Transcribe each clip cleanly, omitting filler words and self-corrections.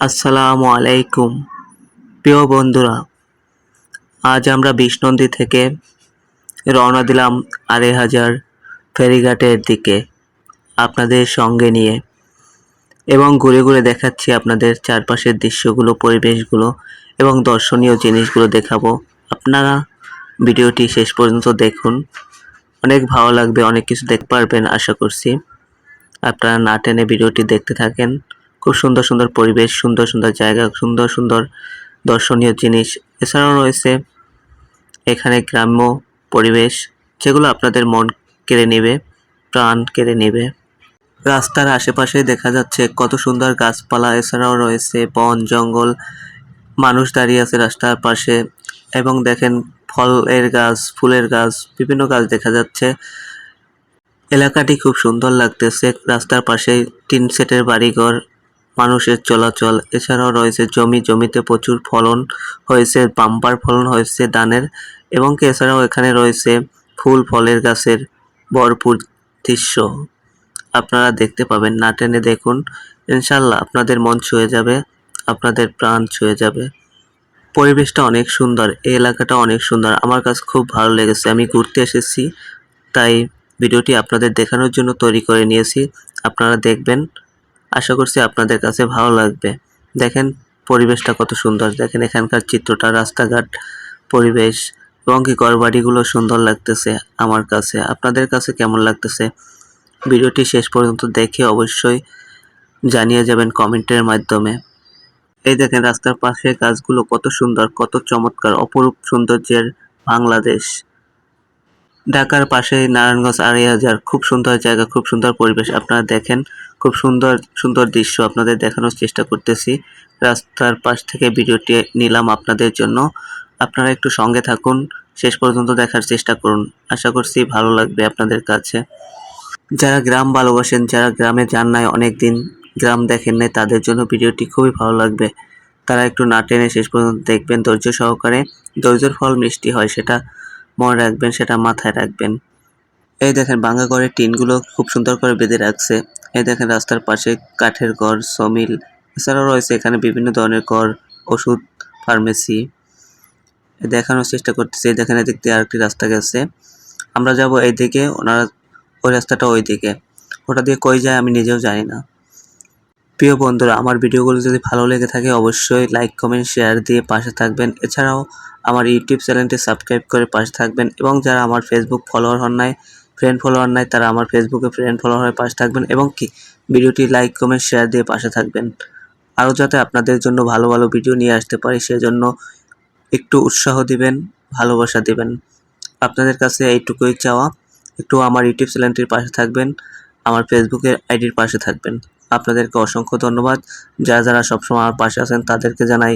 আসসালামু আলাইকুম প্রিয় বন্ধুরা, আজ আমরা বিষ্ণন্দী থেকে রওনা দিলাম আড়াইহাজার ফেরিঘাটের দিকে আপনাদের সঙ্গে নিয়ে, এবং ঘুরে ঘুরে দেখাচ্ছি আপনাদের চারপাশের দৃশ্যগুলো, পরিবেশগুলো এবং দর্শনীয় জিনিসগুলো দেখাবো। আপনারা ভিডিওটি শেষ পর্যন্ত দেখুন, অনেক ভালো লাগবে, অনেক কিছু দেখতে পারবেন আশা করছি। আপনারা না টেনে ভিডিওটি দেখতে থাকেন। খুব সুন্দর সুন্দর পরিবেশ, সুন্দর সুন্দর জায়গা, সুন্দর সুন্দর দর্শনীয় জিনিস, এছাড়াও রয়েছে এখানে গ্রাম্য পরিবেশ, যেগুলো আপনাদের মন কেড়ে নেবে, প্রাণ কেড়ে নেবে। রাস্তার আশেপাশে দেখা যাচ্ছে কত সুন্দর গাছপালা, এছাড়াও রয়েছে বন জঙ্গল, মানুষ দাঁড়িয়ে আছে রাস্তার পাশে, এবং দেখেন ফলের গাছ, ফুলের গাছ, বিভিন্ন গাছ দেখা যাচ্ছে। এলাকাটি খুব সুন্দর লাগতেছে। রাস্তার পাশে 3 সেটের বাড়িঘর, মানুষের চলাচল, এছাড়াও রয়েছে জমিতে প্রচুর ফলন হয়েছে, বাম্পার ফলন হয়েছে ধানের, এবং এছাড়াও এখানে রয়েছে ফুল ফলের গাছের ভরপুর দৃশ্য আপনারা দেখতে পাবেন। না টেনে দেখুন, ইনশাল্লাহ আপনাদের মন ছুঁয়ে যাবে, আপনাদের প্রাণ ছুঁয়ে যাবে। পরিবেশটা অনেক সুন্দর, এই এলাকাটা অনেক সুন্দর, আমার কাছে খুব ভালো লেগেছে। আমি ঘুরতে এসেছি, তাই ভিডিওটি আপনাদের দেখানোর জন্য তৈরি করে নিয়েছি। আপনারা দেখবেন, আশা করছি আপনাদের কাছে ভালো লাগবে। দেখেন পরিবেশটা কত সুন্দর, দেখেন এখানকার চিত্রটা, রাস্তাঘাট, পরিবেশ এবং কি ঘরবাড়িগুলো সুন্দর লাগতেছে আমার কাছে। আপনাদের কাছে কেমন লাগতেছে ভিডিওটি শেষ পর্যন্ত দেখে অবশ্যই জানিয়ে যাবেন কমেন্টের মাধ্যমে। এই দেখেন রাস্তার পাশে গাছগুলো কত সুন্দর, কত চমৎকার, অপরূপ সৌন্দর্যের বাংলাদেশ। ঢাকার পাশে নারায়ণগঞ্জ আড়াইহাজার, খুব সুন্দর জায়গা, খুব সুন্দর পরিবেশ। আপনারা দেখেন, খুব সুন্দর সুন্দর দৃশ্য আপনাদের দেখানোর চেষ্টা করতেছি। রাস্তার পাশ থেকে ভিডিওটি নিলাম আপনাদের জন্য। আপনারা একটু সঙ্গে থাকুন, শেষ পর্যন্ত দেখার চেষ্টা করুন, আশা করছি ভালো লাগবে আপনাদের কাছে। যারা গ্রাম ভালোবাসেন, যারা গ্রামে যান নাই, অনেকদিন গ্রাম দেখেন নাই, তাদের জন্য ভিডিওটি খুবই ভালো লাগবে। তারা একটু না টেনে শেষ পর্যন্ত দেখবেন ধৈর্য সহকারে। ধৈর্যের ফল মিষ্টি হয়, সেটা মনে রাখবেন, সেটা মাথায় রাখবেন। এই দেখেন ভাঙা ঘরের টিনগুলো খুব সুন্দর করে বেঁধে রাখছে। এই দেখেন রাস্তার পাশে কাঠের ঘর, সমিল, এছাড়াও রয়েছে এখানে বিভিন্ন ধরনের ঘর, ওষুধ, ফার্মেসি দেখানোর চেষ্টা করতেছি। এই দেখেন এদিক দিয়ে আরেকটি রাস্তা গেছে, আমরা যাব এইদিকে, ওনারা ওই রাস্তাটা ওইদিকে, ওটা দিয়ে কই যায় আমি নিজেও জানি না। প্রিয় বন্ধুরা, আমার ভিডিওগুলো যদি ভালো লেগে থাকে অবশ্যই লাইক, কমেন্ট, শেয়ার দিয়ে পাশে থাকবেন। এছাড়াও আমার ইউটিউব চ্যানেলটি সাবস্ক্রাইব করে পাশে থাকবেন, এবং যারা আমার ফেসবুক ফলোয়ার হন নাই, ফ্রেন্ড ফলোয়ার নাই, তারা আমার ফেসবুকে ফ্রেন্ড ফলোয়ার হয়ে পাশে থাকবেন, এবং কি ভিডিওটি লাইক, কমেন্ট, শেয়ার দিয়ে পাশে থাকবেন। আরও যাতে আপনাদের জন্য ভালো ভালো ভিডিও নিয়ে আসতে পারি, সেজন্য একটু উৎসাহ দিবেন, ভালোবাসা দিবেন। আপনাদের কাছে এইটুকুই চাওয়া, একটু আমার ইউটিউব চ্যানেলটির পাশে থাকবেন, আমার ফেসবুকের আইডির পাশে থাকবেন। আপনাদেরকে অসংখ্য ধন্যবাদ। যারা যারা সবসময় আমার পাশে আছেন তাদেরকে জানাই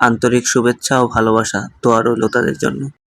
আন্তরিক শুভেচ্ছা ও ভালোবাসা। দোয়া রইল তাদের জন্য।